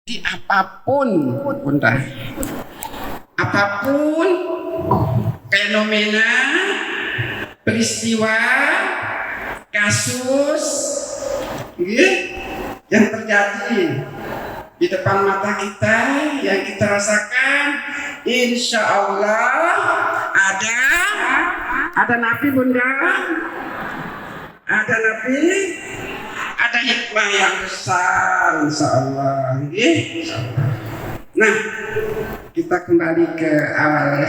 Di apapun, Bunda, apapun fenomena, peristiwa, kasus, yang terjadi di depan mata kita, yang kita rasakan, insya Allah ada Nabi, Bunda, ada Nabi, ada hikmah yang besar, insya Allah. Nah, kita kembali ke awal.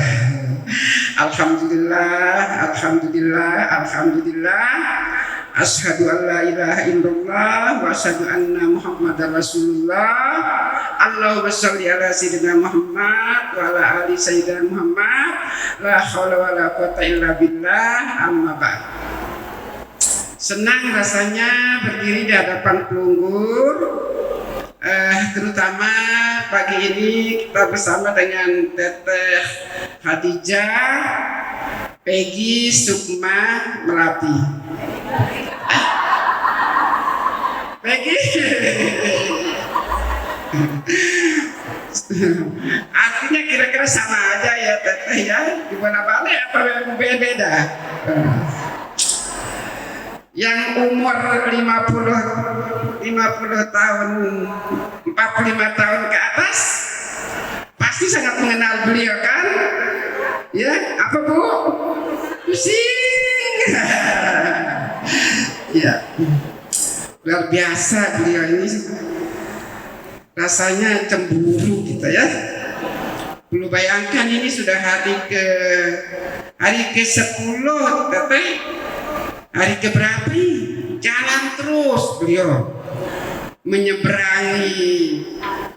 Alhamdulillah, alhamdulillah, alhamdulillah. Asyhadu an la ilaha illallah wa asyhadu anna Muhammadar Rasulullah. Allahumma shalli ala sayyidina Muhammad wa ala ali sayyidina Muhammad. La haula wa la quwwata illa billah. Amma ba'd. Senang rasanya berdiri di hadapan pelunggur, terutama pagi ini kita bersama dengan Teteh Khadijah, Peggy, Sukma, Melati. Peggy, artinya kira-kira sama aja ya Teteh ya, gimana balik apa yang beda? Yang umur 50 tahun, 45 tahun ke atas pasti sangat mengenal beliau kan? Ya, apa Bu? Pusing. Ya, luar biasa beliau ini. Rasanya cemburu kita ya. Belum bayangkan ini sudah hari ke-10 Teteh. Hari keberapa? Jalan terus beliau menyeberangi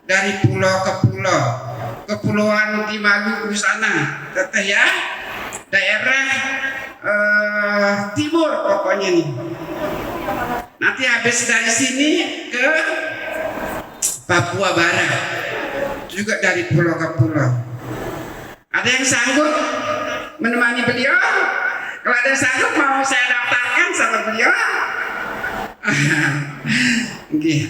dari pulau ke pulau, kepulauan di Maluku sana, Teteh ya, daerah timur pokoknya nih. Nanti habis dari sini ke Papua Barat, juga dari pulau ke pulau. Ada yang sanggup menemani beliau? Kalau ada yang sanggup mau saya daftarkan sama beliau.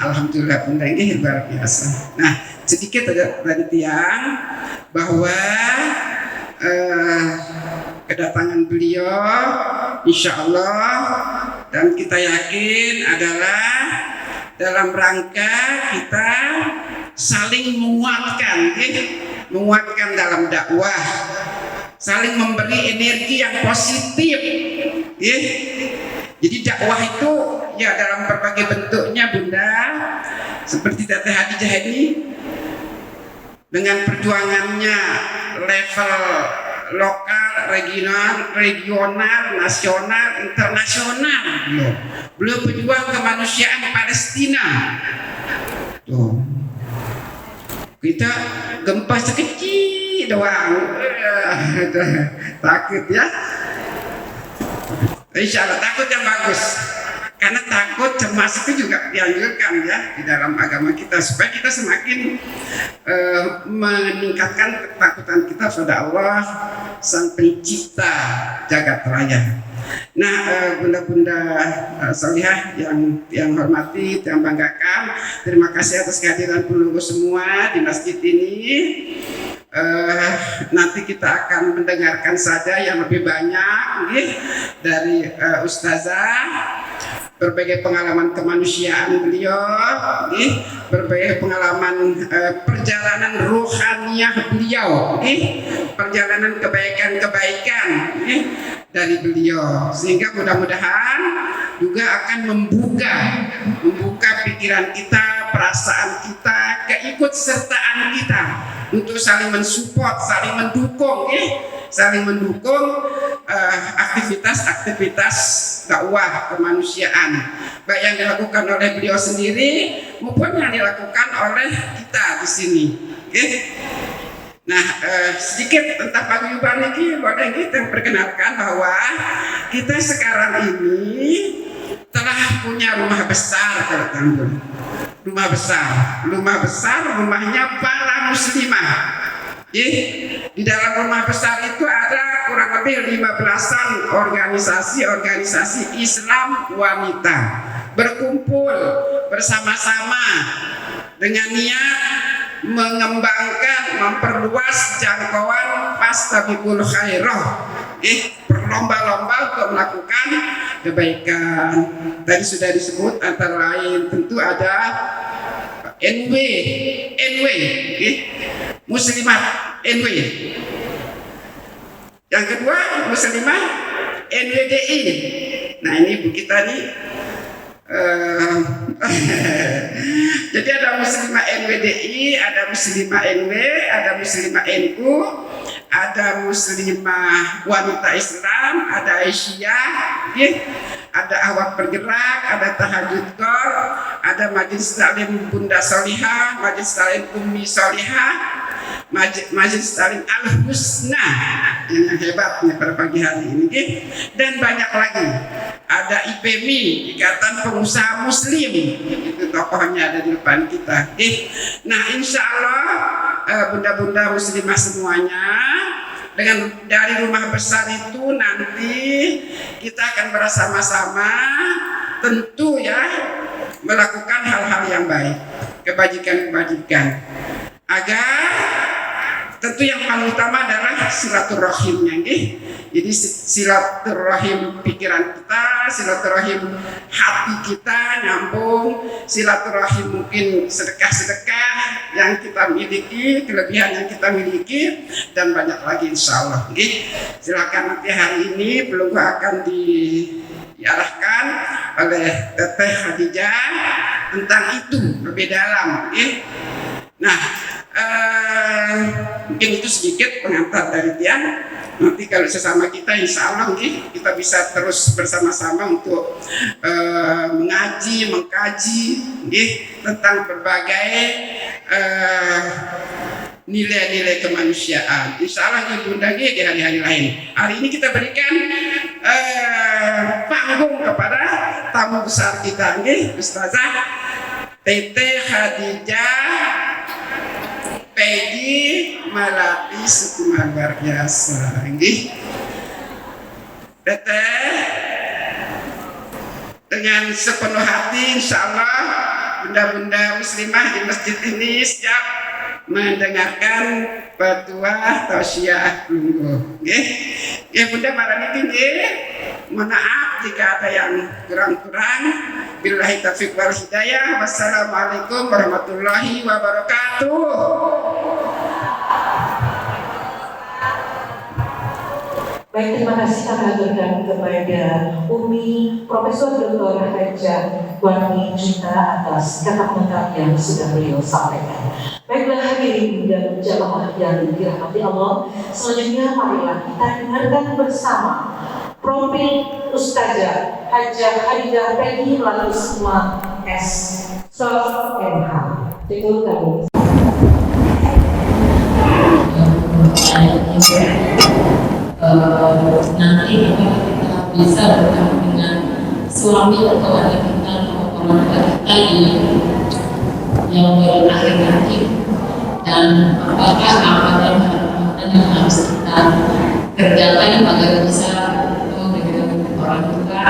Alhamdulillah Bunda, ini luar biasa. Nah, sedikit aja dari tiang bahwa kedatangan beliau insya Allah dan kita yakin adalah dalam rangka kita saling menguatkan dalam dakwah, saling memberi energi yang positif. Jadi dakwah itu ya dalam berbagai bentuknya Bunda, seperti Teteh Khadijah ini dengan perjuangannya level lokal, regional, nasional, internasional. Beliau berjuang kemanusiaan Palestina. Tuh. Kita gempa sekecil doang, takut ya. Insya Allah takut yang bagus, karena takut cemas itu juga dianjurkan ya di dalam agama kita, supaya kita semakin meningkatkan ketakutan kita pada Allah Sang Pencipta jagat raya. Nah, bunda-bunda salihah yang hormati, yang banggakan, terima kasih atas kehadiran pelunggu semua di masjid ini. Nanti kita akan mendengarkan saja yang lebih banyak dari Ustazah, berbagai pengalaman kemanusiaan beliau, berbagai pengalaman perjalanan rohaniah beliau, perjalanan kebaikan-kebaikan dari beliau, sehingga mudah-mudahan juga akan membuka pikiran kita, perasaan kita, keikutsertaan kita untuk saling mensupport, saling mendukung aktivitas dakwah kemanusiaan, baik yang dilakukan oleh beliau sendiri maupun yang dilakukan oleh kita di sini. Nah, sedikit tentang paguyuban ini boleh kita perkenalkan bahwa kita sekarang ini telah punya rumah besar, rumah besar, rumahnya para muslimah. Di dalam rumah besar itu ada kurang lebih 15-an organisasi Islam wanita berkumpul bersama-sama dengan niat mengembangkan, memperluas jangkauan Fastabiqul Khairah. Berlomba-lomba untuk melakukan kebaikan. Tadi sudah disebut antara lain tentu ada NW, muslimat NW. Yang kedua muslimah NWDI. Nah ini Bu kita nih jadi ada muslimah NWDI, ada muslimah NW, ada muslimah NU, ada muslimah wanita Islam, ada Aisyah, ada awak bergerak, ada tahajud Qor, ada majelis taklim Bunda Solihah, majelis taklim Ummi Solihah, majelis taklim Al-Husna yang hebatnya pada pagi hari ini, dan banyak lagi. Ada IPMI, Ikatan Pengusaha Muslim, itu tokohnya ada di depan kita. Nah insya Allah bunda-bunda muslimah semuanya, dengan dari rumah besar itu nanti kita akan bersama-sama tentu ya melakukan hal-hal yang baik, kebajikan-kebajikan, agar tentu yang paling utama adalah silaturahimnya. Jadi silaturahim pikiran kita, silaturahim hati kita nyambung, silaturahim mungkin sedekah-sedekah yang kita miliki, kelebihan yang kita miliki, dan banyak lagi insya Allah. Silakan nanti hari ini pelunggu akan diarahkan oleh Teteh Khadijah tentang itu lebih dalam. Nah, mungkin itu sedikit pengantar dari Tian. Nanti kalau sesama kita insya Allah kita bisa terus bersama-sama untuk mengaji, mengkaji tentang berbagai nilai-nilai kemanusiaan. Insya Allah Bunda di hari-hari lain. Hari ini kita berikan panggung kepada tamu besar kita, Ustazah Teteh Khadijah Peggy Malati Sukma luar biasa. Teteh dengan sepenuh hati insya Allah bunda-bunda muslimah di masjid ini siap mendengarkan petua tausiah pelunggu. Ya Bunda malam ini mohon maaf jika ada yang kurang-kurang. Billahi taufiq wal hidayah. Wassalamualaikum warahmatullahi wabarakatuh. Baik, terima kasih kami aturkan kepada Umi Profesor Dr. Hajah Wani Junta atas kata lengkap yang sudah beliau sampaikan. Baiklah hadirin dan jamaah yang dirahmati Allah, selanjutnya marilah kita dengarkan bersama profil Ustazah Hajah Khadijah Peggy Melati Sukma S. Sof MH. Itu kami. Nanti kita bisa bertemu dengan suami atau anak kita atau orang tua kita yang berakhir nanti, dan apakah amalan yang harus kita kerjakan agar bisa bertemu dengan orang tua,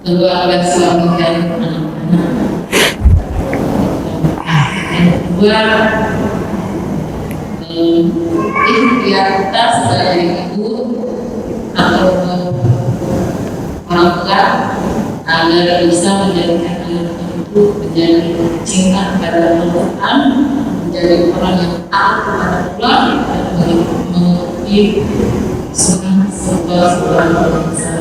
keluarga suami dan anak-anak. Yang kedua, ikhtiar kita sebagai ibu atau orang tua agar bisa menjadikan anak itu menjadi cinta kepada Al-Quran, menjadi orang yang taat kepada Allah dan mengerti sunnah sebuah bangsa.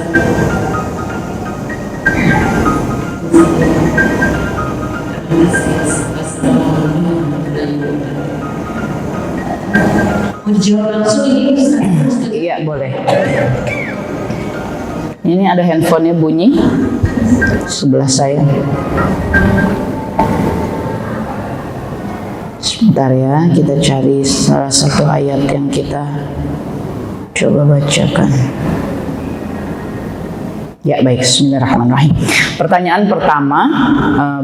Iya boleh. Ini ada handphonenya bunyi sebelah saya. Sebentar ya, kita cari salah satu ayat yang kita coba bacakan. Ya baik, bismillahirrahmanirrahim. Pertanyaan pertama,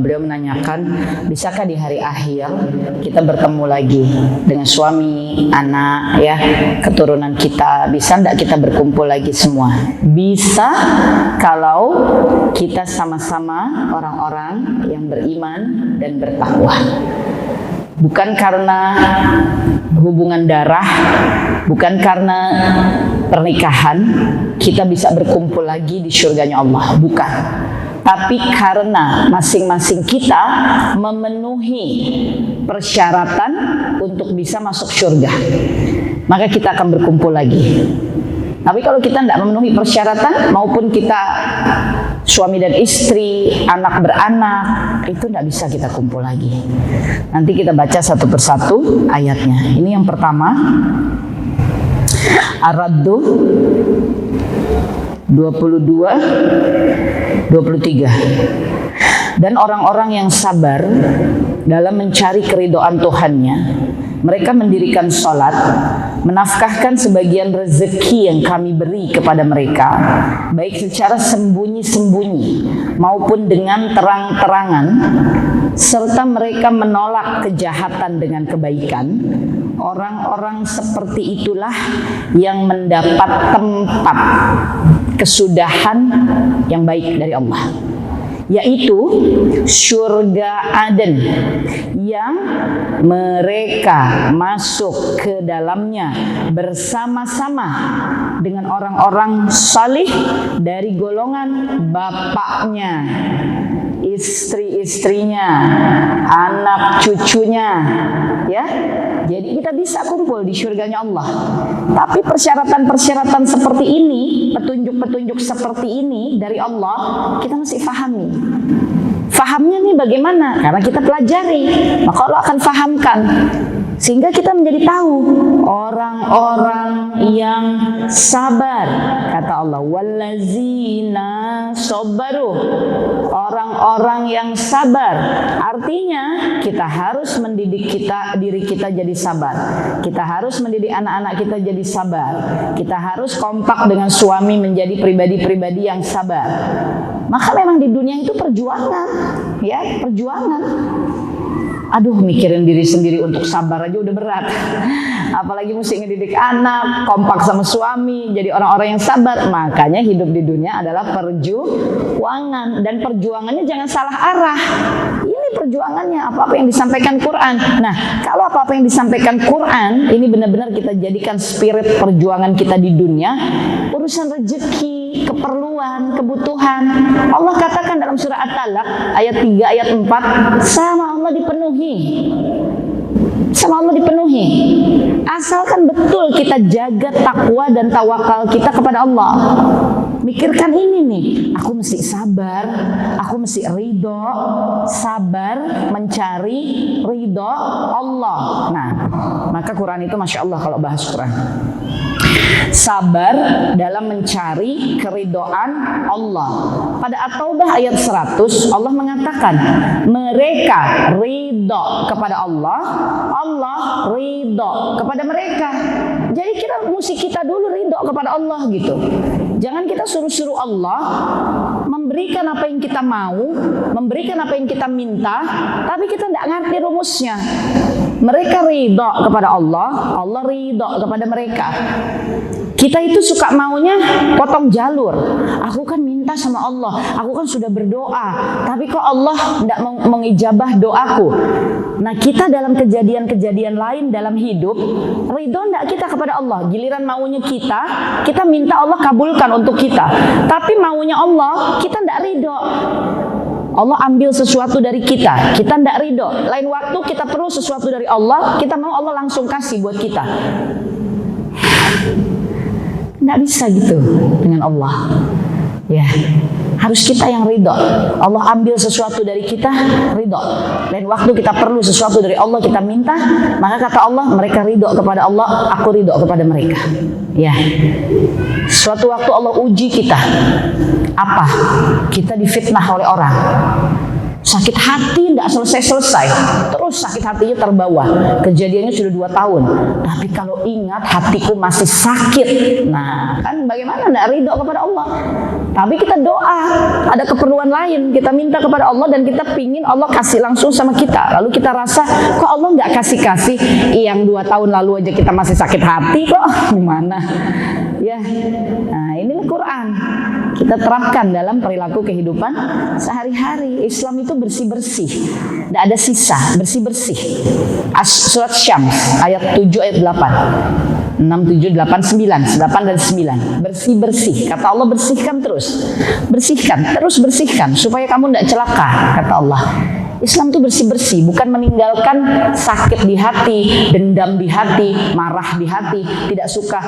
beliau menanyakan, bisakah di hari akhir kita bertemu lagi dengan suami, anak, ya, keturunan kita? Bisa enggak kita berkumpul lagi semua? Bisa kalau kita sama-sama orang-orang yang beriman dan bertakwa. bukan karena hubungan darah, bukan karena pernikahan kita bisa berkumpul lagi di surganya Allah, bukan. Tapi karena masing-masing kita memenuhi persyaratan untuk bisa masuk surga, maka kita akan berkumpul lagi. Tapi kalau kita tidak memenuhi persyaratan, maupun kita suami dan istri, anak beranak, itu tidak bisa kita kumpul lagi. Nanti kita baca satu persatu ayatnya. Ini yang pertama, Ar-Raddu 22-23. Dan orang-orang yang sabar dalam mencari keridhaan Tuhannya, mereka mendirikan sholat, menafkahkan sebagian rezeki yang kami beri kepada mereka, baik secara sembunyi-sembunyi maupun dengan terang-terangan, serta mereka menolak kejahatan dengan kebaikan. Orang-orang seperti itulah yang mendapat tempat kesudahan yang baik dari Allah, yaitu surga Aden yang mereka masuk ke dalamnya bersama-sama dengan orang-orang salih dari golongan bapaknya, istri-istrinya, anak cucunya, ya. Jadi kita bisa kumpul di surganya Allah. Tapi persyaratan-persyaratan seperti ini, petunjuk-petunjuk seperti ini dari Allah, kita mesti pahami. Fahamnya nih bagaimana? Karena kita pelajari, maka Allah akan fahamkan. Sehingga kita menjadi tahu orang-orang yang sabar, kata Allah, wallazina sabaru, orang-orang yang sabar. Artinya kita harus mendidik diri kita jadi sabar. Kita harus mendidik anak-anak kita jadi sabar. Kita harus kompak dengan suami menjadi pribadi-pribadi yang sabar. Maka memang di dunia itu perjuangan, ya, perjuangan. Aduh, mikirin diri sendiri untuk sabar aja udah berat, apalagi mesti ngedidik anak, kompak sama suami, jadi orang-orang yang sabar. Makanya hidup di dunia adalah perjuangan, dan perjuangannya jangan salah arah. Ini perjuangannya apa-apa yang disampaikan Quran. Nah, kalau apa-apa yang disampaikan Quran ini benar-benar kita jadikan spirit perjuangan kita di dunia, urusan rezeki, keperluan, kebutuhan, Allah katakan dalam surah At-Talaq ayat 3, ayat 4, sama Allah dipenuhi. Sama Allah dipenuhi. Asalkan betul kita jaga takwa dan tawakal kita kepada Allah. Mikirkan ini nih, aku mesti sabar, aku mesti ridho, sabar mencari ridho Allah. Nah, maka Quran itu Masya Allah kalau bahas Quran. Sabar dalam mencari keridhaan Allah. Pada At-Taubah ayat 100 Allah mengatakan mereka ridho kepada Allah, Allah ridho kepada mereka. Jadi kita dulu ridho kepada Allah gitu. Jangan kita suruh-suruh Allah memberikan apa yang kita mau, memberikan apa yang kita minta, tapi kita tidak ngerti rumusnya. Mereka ridho kepada Allah, Allah ridho kepada mereka. Kita itu suka maunya potong jalur. Aku kan minta sama Allah, aku kan sudah berdoa, tapi kok Allah tidak mengijabah doaku. Nah, kita dalam kejadian-kejadian lain dalam hidup, ridho tidak kita kepada Allah. Giliran maunya kita minta Allah kabulkan untuk kita. Tapi maunya Allah, kita tidak ridho. Allah ambil sesuatu dari kita tidak ridho. Lain waktu kita perlu sesuatu dari Allah, kita mau Allah langsung kasih buat kita. Nggak bisa gitu dengan Allah. Ya, harus kita yang ridho. Allah ambil sesuatu dari kita, ridho. Lain waktu kita perlu sesuatu dari Allah, kita minta, maka kata Allah, mereka ridho kepada Allah, aku ridho kepada mereka. Ya, suatu waktu Allah uji kita. Apa? Kita difitnah oleh orang. Sakit hati tidak selesai-selesai, terus sakit hatinya terbawa. Kejadiannya sudah 2 tahun, tapi kalau ingat hatiku masih sakit. Nah, kan bagaimana tidak ridho kepada Allah? Tapi kita doa, ada keperluan lain, kita minta kepada Allah dan kita pingin Allah kasih langsung sama kita. Lalu kita rasa, kok Allah nggak kasih-kasih? Yang 2 tahun lalu aja kita masih sakit hati kok, gimana? Ya, nah inilah Quran. Kita terapkan dalam perilaku kehidupan sehari-hari. Islam itu bersih-bersih, tidak ada sisa, bersih-bersih. Surat Syams ayat 7 ayat 8. 6, 7, 8, 9 8 dan 9. Bersih-bersih, kata Allah, bersihkan terus. Bersihkan, terus bersihkan supaya kamu tidak celaka, kata Allah. Islam itu bersih-bersih, bukan meninggalkan sakit di hati, dendam di hati, marah di hati, tidak suka.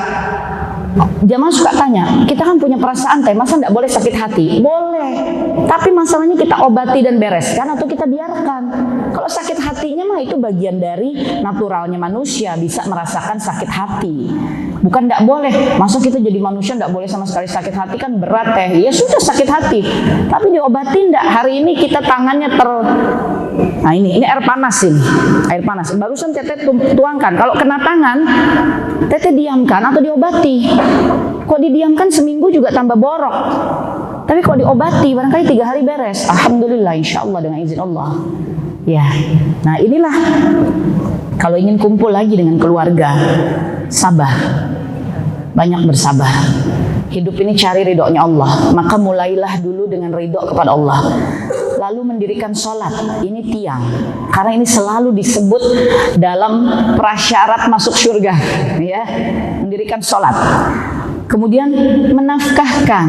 Jamaah suka tanya, kita kan punya perasaan teh, masa tidak boleh sakit hati? Boleh, tapi masalahnya kita obati dan bereskan atau kita biarkan. Kalau sakit hatinya mah itu bagian dari naturalnya manusia, bisa merasakan sakit hati. Bukan tidak boleh, masa kita jadi manusia tidak boleh sama sekali sakit hati, kan berat teh. Ya sudah sakit hati, tapi diobati tidak. Hari ini kita tangannya nah ini air panas ini, air panas. Barusan Teteh tuangkan. Kalau kena tangan, Teteh diamkan atau diobati. Kok didiamkan seminggu juga tambah borok. Tapi kok diobati, barangkali 3 hari beres. Alhamdulillah, insya Allah dengan izin Allah. Ya, nah inilah kalau ingin kumpul lagi dengan keluarga, sabar, banyak bersabar. Hidup ini cari ridhonya Allah, maka mulailah dulu dengan ridho kepada Allah. Lalu mendirikan sholat, ini tiang, karena ini selalu disebut dalam prasyarat masuk surga, ya, mendirikan sholat. Kemudian menafkahkan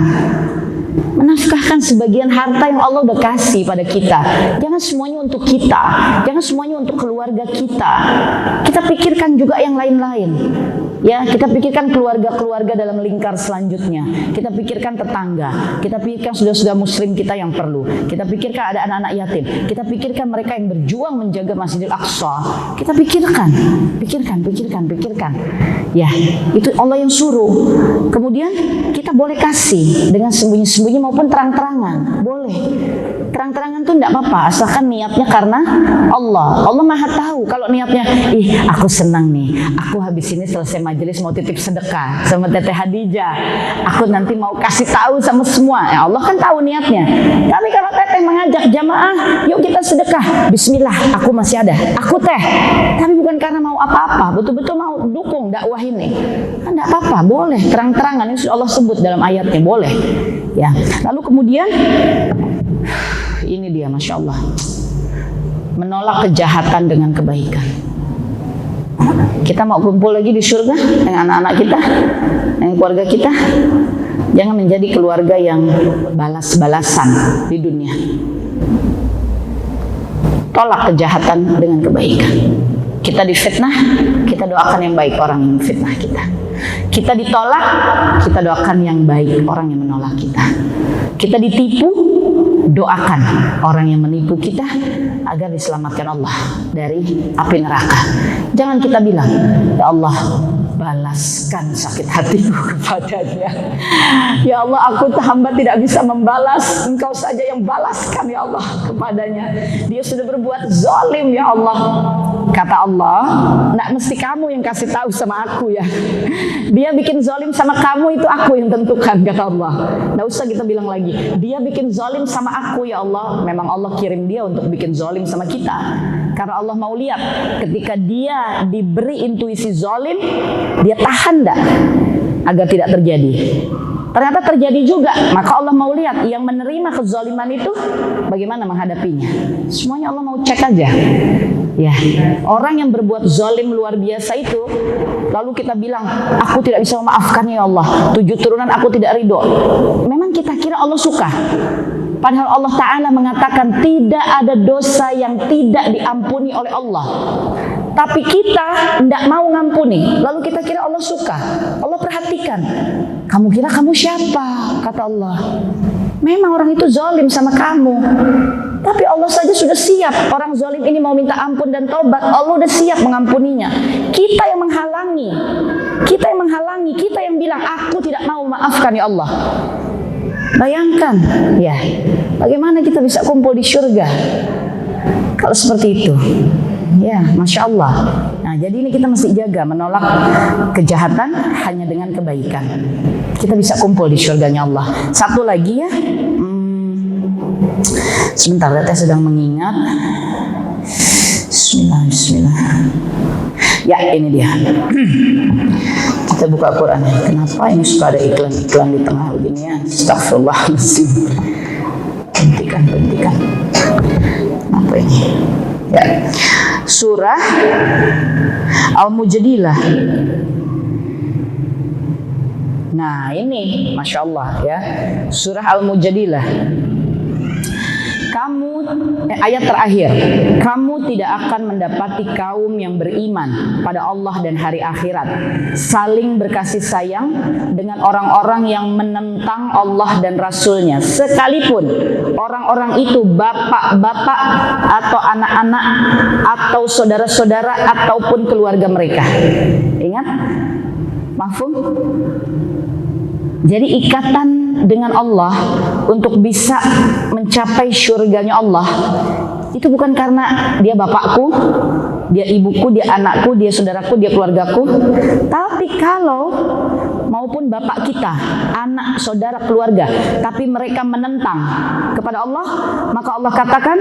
sebagian harta yang Allah udah kasih pada kita. Jangan semuanya untuk kita, jangan semuanya untuk keluarga kita. Kita pikirkan juga yang lain-lain. Ya, kita pikirkan keluarga-keluarga dalam lingkar selanjutnya. Kita pikirkan tetangga. Kita pikirkan saudara-saudara muslim kita yang perlu. Kita pikirkan ada anak-anak yatim. Kita pikirkan mereka yang berjuang menjaga Masjidil Aqsa. Kita pikirkan. Ya, itu Allah yang suruh. Kemudian kita boleh kasih dengan sembunyi-sembunyi maupun terang-terangan. Boleh. Terang-terangan tuh enggak apa-apa, asalkan niatnya karena Allah. Allah Maha tahu kalau niatnya, aku senang nih, aku habis ini selesai majelis mau titip sedekah sama Teteh Hadijah. Aku nanti mau kasih tahu sama semua. Ya Allah kan tahu niatnya. Tapi kalau Teteh mengajak jamaah, yuk kita sedekah. Bismillah, aku masih ada. Aku Teh. Tapi bukan karena mau apa-apa, betul-betul mau dukung dakwah ini. Kan enggak apa-apa, boleh terang-terangan, ini sudah Allah sebut dalam ayatnya, boleh. Ya. Lalu kemudian ini dia, Masya Allah, menolak kejahatan dengan kebaikan. Kita mau kumpul lagi di surga dengan anak-anak kita, dengan keluarga kita. Jangan menjadi keluarga yang balas-balasan di dunia. Tolak kejahatan dengan kebaikan. Kita difitnah, kita doakan yang baik orang yang fitnah kita. Kita ditolak, kita doakan yang baik orang yang menolak kita. Kita ditipu, doakan orang yang menipu kita agar diselamatkan Allah dari api neraka. Jangan kita bilang, ya Allah, balaskan sakit hatiku kepadanya. Ya Allah, aku hamba tidak bisa membalas, Engkau saja yang balaskan ya Allah kepadanya. Dia sudah berbuat zalim ya Allah. Kata Allah, nggak mesti kamu yang kasih tahu sama aku ya. Dia bikin zalim sama kamu, itu aku yang tentukan, kata Allah. Nggak usah kita bilang lagi, dia bikin zalim sama aku ya Allah. Memang Allah kirim dia untuk bikin zalim sama kita. Karena Allah mau lihat ketika dia diberi intuisi zalim, dia tahan enggak agar tidak terjadi. Ternyata terjadi juga, maka Allah mau lihat yang menerima kezaliman itu bagaimana menghadapinya. Semuanya Allah mau cek aja. Ya, orang yang berbuat zalim luar biasa itu, lalu kita bilang, aku tidak bisa memaafkannya ya Allah, 7 turunan aku tidak ridho. Memang kita kira Allah suka. Padahal Allah Ta'ala mengatakan tidak ada dosa yang tidak diampuni oleh Allah. Tapi kita tidak mau ngampuni. Lalu kita kira Allah suka. Allah perhatikan. Kamu kira kamu siapa? Kata Allah. Memang orang itu zalim sama kamu. Tapi Allah saja sudah siap. Orang zalim ini mau minta ampun dan tobat, Allah sudah siap mengampuninya. Kita yang menghalangi. Kita yang bilang, aku tidak mau maafkan ya Allah. Bayangkan, ya, bagaimana kita bisa kumpul di surga kalau seperti itu. Ya, Masya Allah. Nah, jadi ini kita mesti jaga, menolak kejahatan hanya dengan kebaikan. Kita bisa kumpul di surganya Allah. Satu lagi ya, sebentar, Teteh sedang mengingat. Bismillah. Ya, ini dia. kita buka Quran. Kenapa ini suka ada iklan-iklan di tengah begini ya? Astagfirullahaladzim. Hentikan. Apa ini? Ya. Surah Al-Mujadilah. Nah ini Masya Allah ya, Surah Al-Mujadilah. Ayat terakhir, kamu tidak akan mendapati kaum yang beriman pada Allah dan hari akhirat saling berkasih sayang dengan orang-orang yang menentang Allah dan Rasulnya, sekalipun orang-orang itu bapak-bapak atau anak-anak atau saudara-saudara ataupun keluarga mereka. Ingat? Mafhum? Jadi ikatan dengan Allah untuk bisa mencapai syurganya Allah itu bukan karena dia bapakku, dia ibuku, dia anakku, dia saudaraku, dia keluargaku. Tapi kalau maupun bapak kita, anak, saudara, keluarga, tapi mereka menentang kepada Allah, maka Allah katakan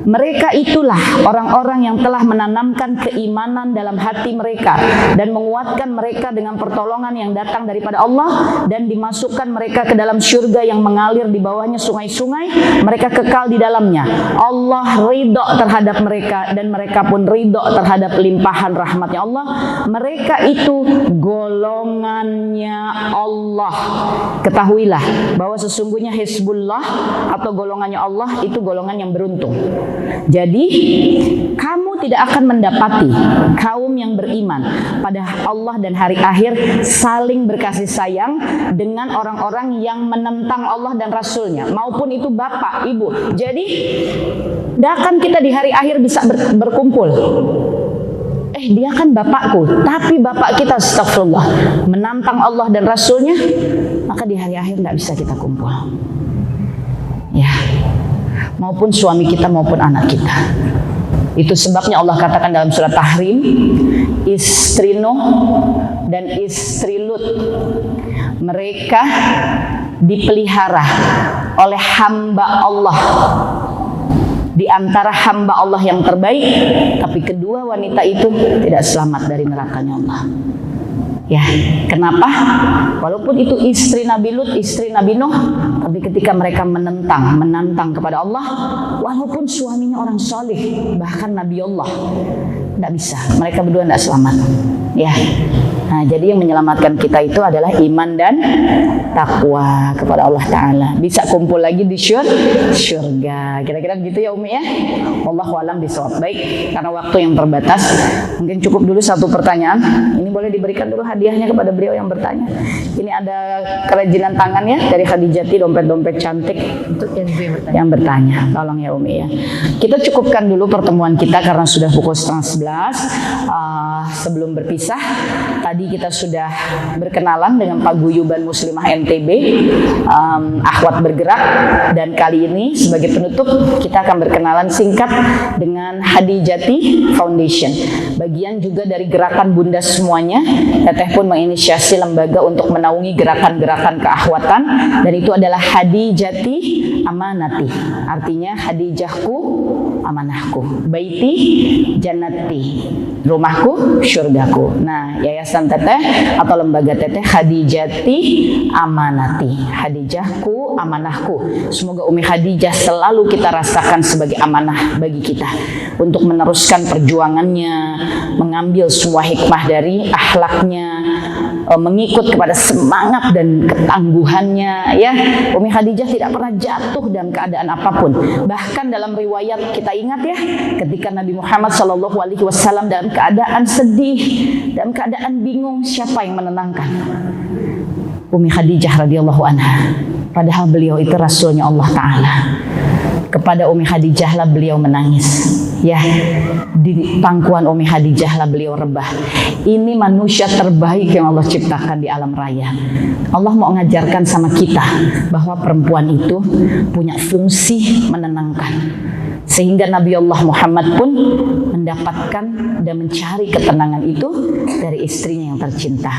mereka itulah orang-orang yang telah menanamkan keimanan dalam hati mereka dan menguatkan mereka dengan pertolongan yang datang daripada Allah, dan dimasukkan mereka ke dalam syurga yang mengalir di bawahnya sungai-sungai, mereka kekal di dalamnya. Allah ridho terhadap mereka dan mereka pun ridho terhadap limpahan rahmatnya Allah. Mereka itu golongannya Allah. Ketahuilah bahwa sesungguhnya Hizbullah atau golongannya Allah itu golongan yang beruntung. Jadi kamu tidak akan mendapati kaum yang beriman pada Allah dan hari akhir saling berkasih sayang dengan orang-orang yang menentang Allah dan Rasulnya, maupun itu bapak, ibu. Jadi tidak akan kita di hari akhir bisa berkumpul. Dia kan bapakku, tapi bapak kita astagfirullah menantang Allah dan Rasulnya, maka di hari akhir tidak bisa kita kumpul. Ya, maupun suami kita maupun anak kita. Itu sebabnya Allah katakan dalam surat Tahrim, istri Nuh dan istri Lut, mereka dipelihara oleh hamba Allah, di antara hamba Allah yang terbaik, tapi kedua wanita itu tidak selamat dari nerakanya Allah. Ya, kenapa? Walaupun itu istri Nabi Lut, istri Nabi Nuh, tapi ketika mereka menantang kepada Allah, walaupun suaminya orang soleh, bahkan Nabi Allah, tidak bisa. Mereka berdua tidak selamat. Ya, nah jadi yang menyelamatkan kita itu adalah iman dan takwa kepada Allah Ta'ala. Bisa kumpul lagi di syurga. Kira-kira gitu ya Umi ya. Wallahu a'lam bishawab. Baik, karena waktu yang terbatas, mungkin cukup dulu satu pertanyaan. Ini boleh diberikan dulu hadiahnya kepada beliau yang bertanya. Ini ada kerajinan tangan ya dari Khadijati, dompet-dompet cantik untuk yang bertanya. Tolong ya Umi ya. Kita cukupkan dulu pertemuan kita karena sudah pukul 10:30. Sebelum berpisah, tadi kita sudah berkenalan dengan Paguyuban Muslimah NTB, Akhwat Bergerak, dan kali ini sebagai penutup kita akan berkenalan singkat dengan Hadijati Foundation, bagian juga dari gerakan Bunda semuanya. Teteh pun menginisiasi lembaga untuk menaungi gerakan-gerakan keakhwatan, dan itu adalah Hadijati Amanati, artinya Hadijahku, amanahku, baiti jannati, rumahku, syurgaku. Nah, yayasan teteh atau lembaga teteh Hadijati Amanati, Hadijahku, amanahku. Semoga Umi Hadijah selalu kita rasakan sebagai amanah bagi kita untuk meneruskan perjuangannya, mengambil semua hikmah dari akhlaknya, mengikut kepada semangat dan ketangguhannya. Ya, Umi Hadijah tidak pernah jatuh dalam keadaan apapun. Bahkan dalam riwayat kita ingat ya, ketika Nabi Muhammad SAW dalam keadaan sedih, dalam keadaan bingung, siapa yang menenangkan? Umi Hadijah radhiyallahu anha. Padahal beliau itu Rasulnya Allah Ta'ala. Kepada Umi Hadijah lah beliau menangis. Ya, di pangkuan Umi Hadijah lah beliau rebah. Ini manusia terbaik yang Allah ciptakan di alam raya. Allah mau mengajarkan sama kita bahwa perempuan itu punya fungsi menenangkan. Sehingga Nabi Allah Muhammad pun mendapatkan dan mencari ketenangan itu dari istrinya yang tercinta.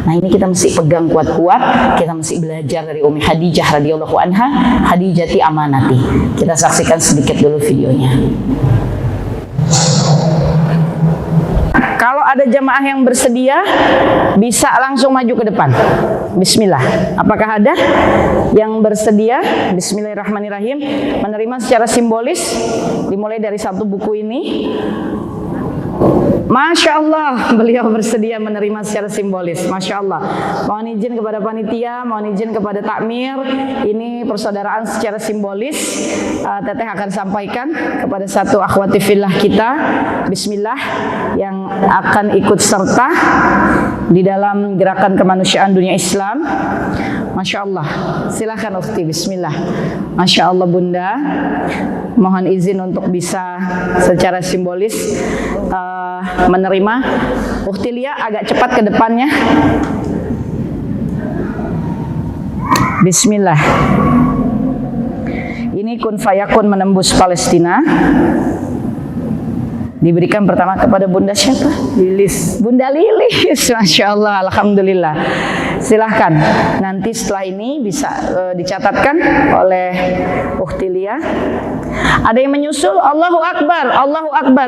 Nah, ini kita mesti pegang kuat-kuat. Kita mesti belajar dari Umi Hadijah radhiyallahu anha, Hadijati Amanati. Kita saksikan sedikit dulu videonya. Kalau ada jamaah yang bersedia, bisa langsung maju ke depan. Bismillah. Apakah ada yang bersedia? Bismillahirrahmanirrahim. Menerima secara simbolis, dimulai dari satu buku ini. Masya Allah, beliau bersedia menerima secara simbolis. Masya Allah. Mohon izin kepada panitia, mohon izin kepada takmir. Ini persaudaraan secara simbolis. Teteh akan sampaikan kepada satu akhwati fillah kita, Bismillah, yang akan ikut serta di dalam gerakan kemanusiaan dunia Islam. Masya Allah. Silakan ukhti, Bismillah. Masya Allah Bunda. Mohon izin untuk bisa secara simbolis menerima. Ukhti Lia agak cepat ke depannya. Bismillah. Ini kun fayakun menembus Palestina. Diberikan pertama kepada Bunda siapa? Lilis. Bunda Lilis, Masya Allah, Alhamdulillah. Silahkan, nanti setelah ini bisa dicatatkan oleh Ukhti Lia. Ada yang menyusul, Allahu Akbar,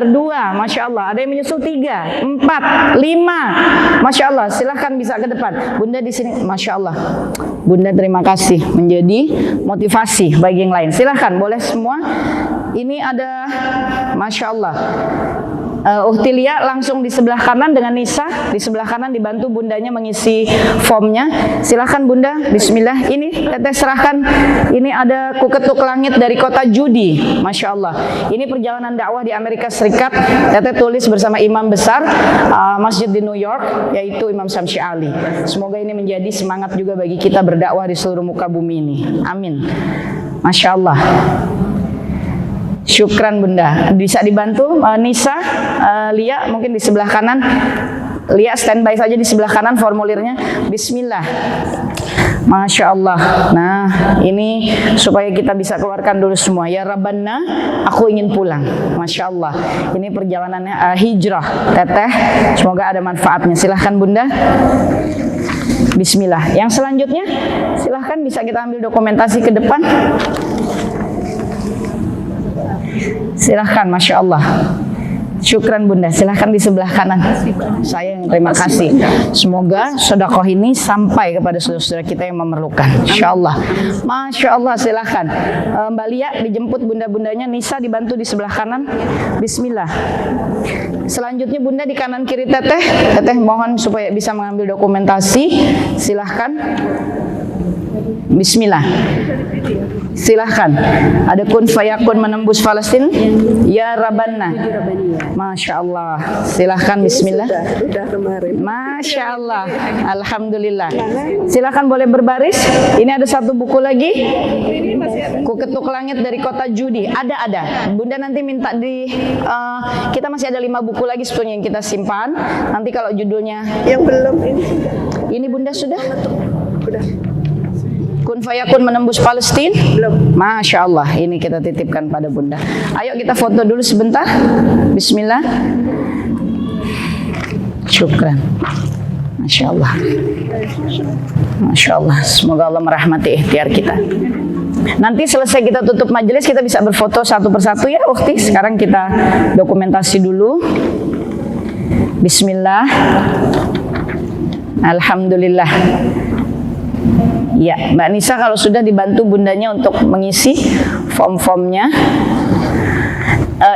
2, Masya Allah. Ada yang menyusul 3, 4, 5, Masya Allah. Silahkan bisa ke depan. Bunda di sini, Masya Allah. Bunda terima kasih, menjadi motivasi bagi yang lain. Silahkan, boleh semua. Ini ada, Masya Allah. Ukhti Lia langsung di sebelah kanan dengan Nisa, di sebelah kanan dibantu bundanya mengisi formnya. Silakan Bunda, Bismillah. Ini teteh serahkan. Ini ada Kuketuk Langit dari kota Judi, Masya Allah. Ini perjalanan dakwah di Amerika Serikat. Teteh tulis bersama imam besar masjid di New York, yaitu Imam Syamsi Ali. Semoga ini menjadi semangat juga bagi kita berdakwah di seluruh muka bumi ini. Amin. Masya Allah. Syukran Bunda. Bisa dibantu Nisa, Lia mungkin di sebelah kanan. Lia standby saja di sebelah kanan formulirnya. Bismillah. Masya Allah. Nah ini supaya kita bisa keluarkan dulu semua. Ya Rabbana, aku ingin pulang. Masya Allah. Ini perjalanannya hijrah teteh. Semoga ada manfaatnya. Silahkan Bunda. Bismillah. Yang selanjutnya silahkan bisa kita ambil dokumentasi ke depan. Silahkan, Masya Allah. Syukran Bunda, silahkan di sebelah kanan. Saya yang terima kasih. Semoga sedekah ini sampai kepada saudara-saudara kita yang memerlukan. Insya Allah. Masya Allah, silahkan. Mbak Lia dijemput bunda-bundanya. Nisa dibantu di sebelah kanan. Bismillah. Selanjutnya Bunda di kanan kiri teteh. Teteh mohon supaya bisa mengambil dokumentasi. Silahkan. Bismillah. Silahkan. Ada kun fayakun menembus Palestina. Ya Rabbana. Masya Allah. Silahkan. Bismillah. Masya Allah. Alhamdulillah. Silahkan boleh berbaris. Ini ada satu buku lagi. Kuketuk Langit dari kota Judi. Ada. Bunda nanti minta di kita masih ada 5 buku lagi sebetulnya yang kita simpan. Nanti kalau judulnya yang belum ini Bunda sudah? Kun fayakun menembus Palestina? belum. Masya Allah, ini kita titipkan pada Bunda. Ayo kita foto dulu sebentar. Bismillah. Syukran. Masya Allah. Masya Allah. Semoga Allah merahmati ikhtiar kita. Nanti selesai kita tutup majelis, kita bisa berfoto satu persatu ya, Ukhti. Sekarang kita dokumentasi dulu. Bismillah. Alhamdulillah. Ya, Mbak Nisa kalau sudah dibantu bundanya untuk mengisi form-formnya.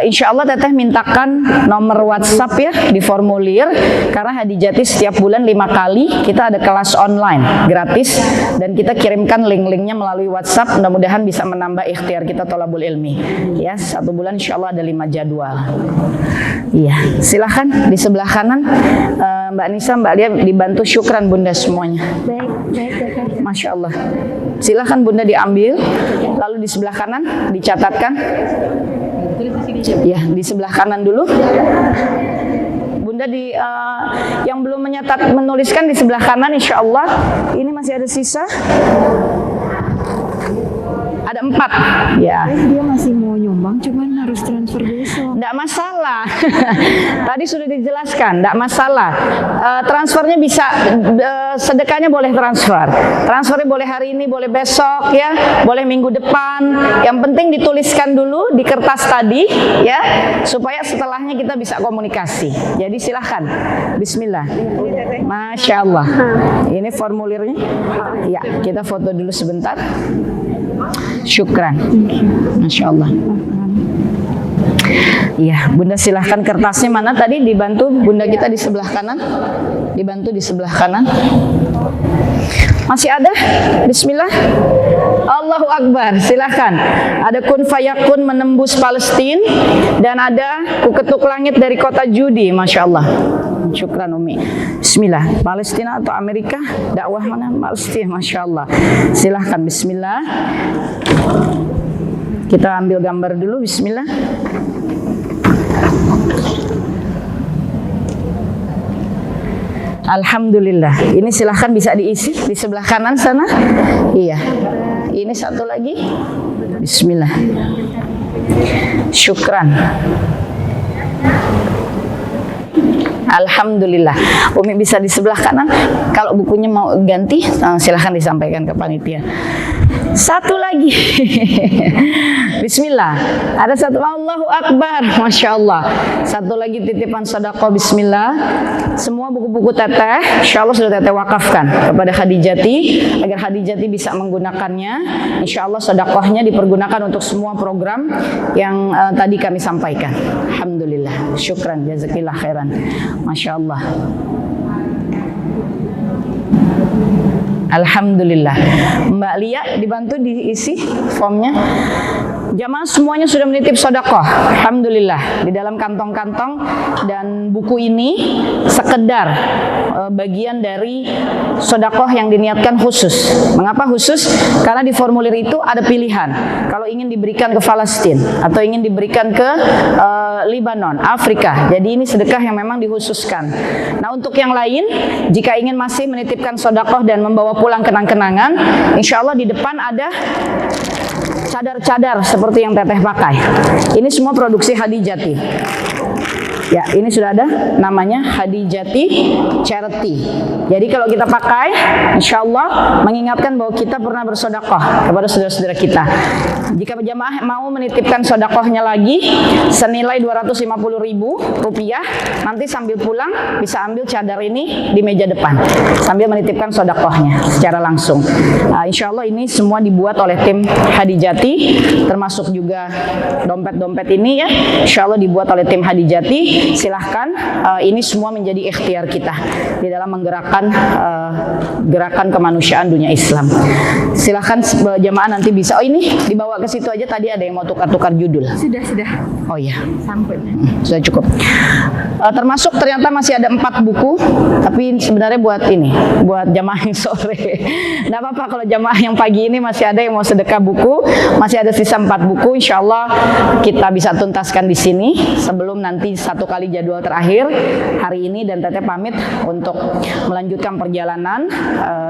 Insya Allah teteh mintakan nomor WhatsApp ya di formulir, karena Hadijati setiap bulan 5 kali kita ada kelas online gratis dan kita kirimkan link-linknya melalui WhatsApp. Mudah-mudahan bisa menambah ikhtiar kita thalabul ilmi ya. 1 bulan insya Allah ada 5 jadwal. Iya, silahkan di sebelah kanan Mbak Nisa, Mbak Lia dibantu. Syukran Bunda semuanya. Baik. Masya Allah. Silahkan Bunda diambil, lalu di sebelah kanan dicatatkan. Ya, di sebelah kanan dulu. Bunda di yang belum menuliskan di sebelah kanan, insya Allah. Ini masih ada sisa. Ada ada 4 ya. Dia masih mau nyumbang, cuman harus transfer besok. Tidak masalah. Tadi sudah dijelaskan, tidak masalah. Transfernya bisa, sedekahnya boleh transfer. Transfernya boleh hari ini, boleh besok ya, boleh minggu depan. Yang penting dituliskan dulu di kertas tadi ya, supaya setelahnya kita bisa komunikasi. Jadi silahkan. Bismillah. Masya Allah. Ini formulirnya. Ya, kita foto dulu sebentar. Syukran. Masya Allah. Iya, Bunda silahkan kertasnya mana tadi, dibantu Bunda kita di sebelah kanan. Dibantu di sebelah kanan. Masih ada? Bismillah. Allahu Akbar. Silahkan. Ada kun fayakun menembus Palestina dan ada ku ketuk langit dari kota Judi. Masya Allah. Syukran Umi. Bismillah. Palestina atau Amerika? Dakwah mana? Palestina. Masya Allah. Silahkan. Bismillah. Kita ambil gambar dulu. Bismillah. Alhamdulillah. Ini silahkan bisa diisi di sebelah kanan sana. Iya. Ini satu lagi. Bismillah. Syukran. Alhamdulillah. Umi bisa di sebelah kanan. Kalau bukunya mau ganti, silahkan disampaikan ke panitia. Satu lagi. Bismillah. Ada satu. Allahu Akbar. Masya Allah. Satu lagi titipan sedekah. Bismillah. Semua buku-buku teteh, insya Allah sudah teteh wakafkan kepada Khadijati agar Khadijati bisa menggunakannya. Insya Allah sedekahnya dipergunakan untuk semua program yang tadi kami sampaikan. Alhamdulillah. Syukran. Jazakillah khairan. Masya Allah. Alhamdulillah. Mbak Lia dibantu diisi formnya. Jamaah semuanya sudah menitip sedekah. Alhamdulillah. Di dalam kantong-kantong dan buku ini sekedar bagian dari sedekah yang diniatkan khusus. Mengapa khusus? Karena di formulir itu ada pilihan. Kalau ingin diberikan ke Palestina atau ingin diberikan ke Lebanon, Afrika. Jadi ini sedekah yang memang dikhususkan. Nah, untuk yang lain, jika ingin masih menitipkan sedekah dan membawa pulang kenang-kenangan, insya Allah di depan ada cadar-cadar seperti yang teteh pakai. Ini semua produksi Khadijati. Ya, ini sudah ada namanya Khadijati Charity. Jadi kalau kita pakai, insya Allah mengingatkan bahwa kita pernah bersedekah kepada saudara-saudara kita. Jika jamaah mau menitipkan sedekahnya lagi senilai Rp250.000, nanti sambil pulang bisa ambil cadar ini di meja depan sambil menitipkan sedekahnya secara langsung. Insya Allah ini semua dibuat oleh tim Khadijati, termasuk juga dompet-dompet ini ya. Insya Allah dibuat oleh tim Khadijati. Silahkan, ini semua menjadi ikhtiar kita di dalam menggerakkan gerakan kemanusiaan dunia Islam. Silahkan jamaah nanti bisa. Oh, ini dibawa ke situ aja. Tadi ada yang mau tukar-tukar judul. Sudah. Oh iya. Sampai. Sudah cukup. Termasuk ternyata masih ada 4 buku, tapi sebenarnya buat ini, buat jamaah yang sore. Nggak apa-apa kalau jamaah yang pagi ini masih ada yang mau sedekah buku, masih ada sisa 4 buku. Insya Allah kita bisa tuntaskan di sini sebelum nanti satu kali jadwal terakhir hari ini, dan teteh pamit untuk melanjutkan perjalanan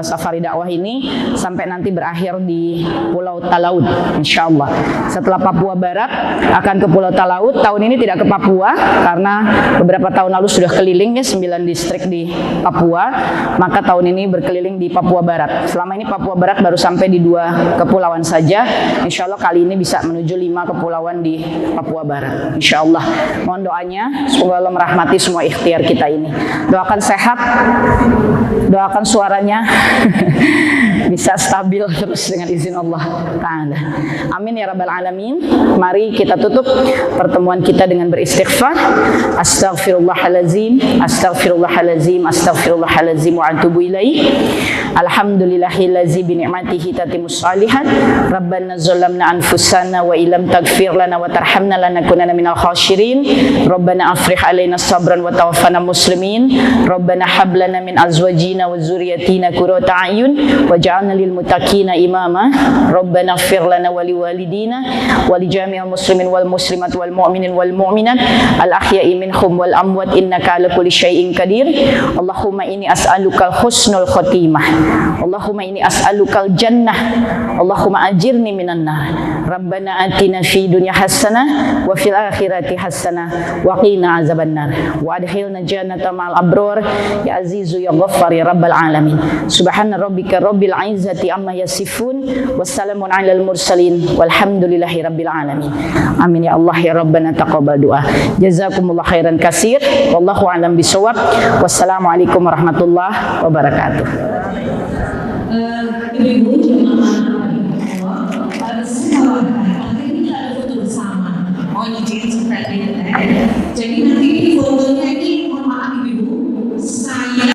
safari dakwah ini sampai nanti berakhir di Pulau Talaud. Insya Allah setelah Papua Barat akan ke Pulau Talaud. Tahun ini tidak ke Papua karena beberapa tahun lalu sudah keliling ya 9 distrik di Papua, maka tahun ini berkeliling di Papua Barat. Selama ini Papua Barat baru sampai di 2 kepulauan saja. Insya Allah kali ini bisa menuju 5 kepulauan di Papua Barat. Insya Allah. Mohon doanya semoga Allah merahmati semua ikhtiar kita ini. Doakan sehat, doakan suaranya bisa stabil terus dengan izin Allah Ta'ala. Amin ya Rabbal Alamin. Mari kita tutup pertemuan kita dengan beristighfar. Astaghfirullahalazim, astaghfirullahalazim, astaghfirullahalazim wa atubu ilaih. Alhamdulillahillazi bi ni'matihi tatimmus shalihat. Rabbana zalamna anfusana wa illam taghfir lana wa tarhamna lanakunanna minal khashirin. Rabbana afrih alaina sabran wa tawaffana muslimin. Rabbana hab lana min azwajina wa dzurriyyatina qurrata a'yun waj'alna waj'alna lil muttaqina imama. Rabbana ighfir lana wa liwalidina wa li jami'il muslimin wal muslimat wal mu'minin wal mu'minat al ahya'i minhum wal amwat innaka ala kulli syai'in qadir. Allahumma inni as'alukal husnul khotimah. Allahumma inni as'alukal jannah. Allahumma ajirni minan nar. Rabbana atina fid dunya hasanah wa fil akhirati hasanah wa qina azabannar. Wa adkhilna jannata ma'al abrar ya azizu ya ghaffar ya rabbal alamin. Subhana rabbika rabbil izzati amma yasifun wassalamun alal mursalin walhamdulillahi rabbil alamin. Amin ya Allah ya Rabbana taqabbal doa. Jazakumullah khairan katsir. Wallahu a'lam bishawab. Wassalamualaikum warahmatullahi wabarakatuh. Ibu-ibu jemaah nanti ini ada foto bersama. Oh, izin seperti ini. Jadi nanti ini fotonya